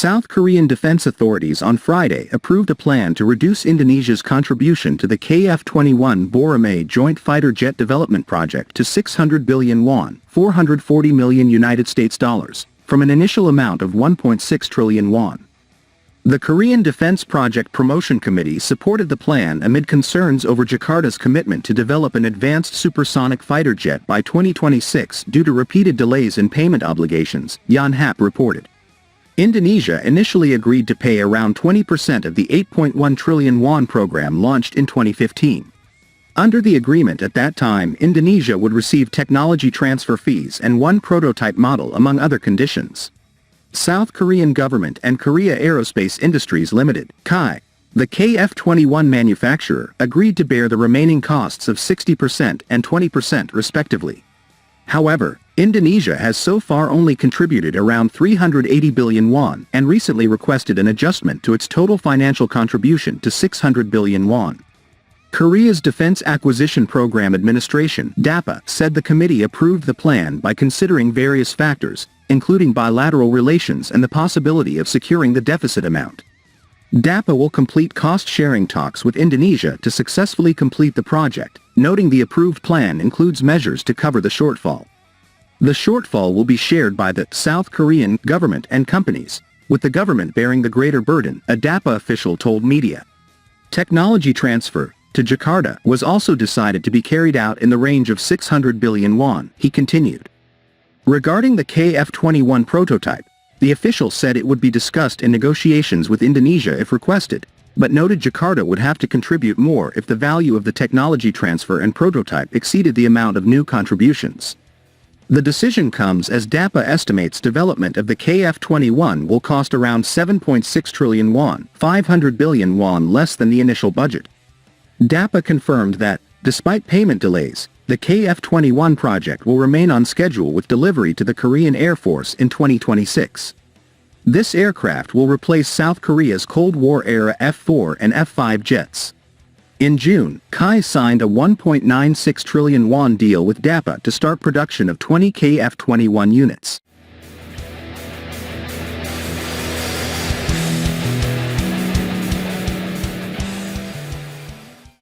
South Korean defense authorities on Friday approved a plan to reduce Indonesia's contribution to the KF-21 Boramae joint fighter jet development project to 600 billion won, 440 million United States dollars, from an initial amount of 1.6 trillion won. The Korean Defense Project Promotion Committee supported the plan amid concerns over Jakarta's commitment to develop an advanced supersonic fighter jet by 2026 due to repeated delays in payment obligations, Yonhap reported. Indonesia initially agreed to pay around 20% of the 8.1 trillion won program launched in 2015. Under the agreement at that time, Indonesia would receive technology transfer fees and one prototype model among other conditions. South Korean government and Korea Aerospace Industries Ltd, (KAI), the KF-21 manufacturer, agreed to bear the remaining costs of 60% and 20% respectively. However, Indonesia has so far only contributed around 380 billion won and recently requested an adjustment to its total financial contribution to 600 billion won. Korea's Defense Acquisition Program Administration (DAPA) said the committee approved the plan by considering various factors, including bilateral relations and the possibility of securing the deficit amount. DAPA will complete cost-sharing talks with Indonesia to successfully complete the project, noting the approved plan includes measures to cover the shortfall. The shortfall will be shared by the South Korean government and companies, with the government bearing the greater burden, a DAPA official told media. Technology transfer to Jakarta was also decided to be carried out in the range of 600 billion won, he continued. Regarding the KF-21 prototype, the official said it would be discussed in negotiations with Indonesia if requested, but noted Jakarta would have to contribute more if the value of the technology transfer and prototype exceeded the amount of new contributions. The decision comes as DAPA estimates development of the KF-21 will cost around 7.6 trillion won, 500 billion won less than the initial budget. DAPA confirmed that, despite payment delays, the KF-21 project will remain on schedule with delivery to the Korean Air Force in 2026. This aircraft will replace South Korea's Cold War-era F-4 and F-5 jets. In June, KAI signed a 1.96 trillion won deal with DAPA to start production of 20 KF-21 units.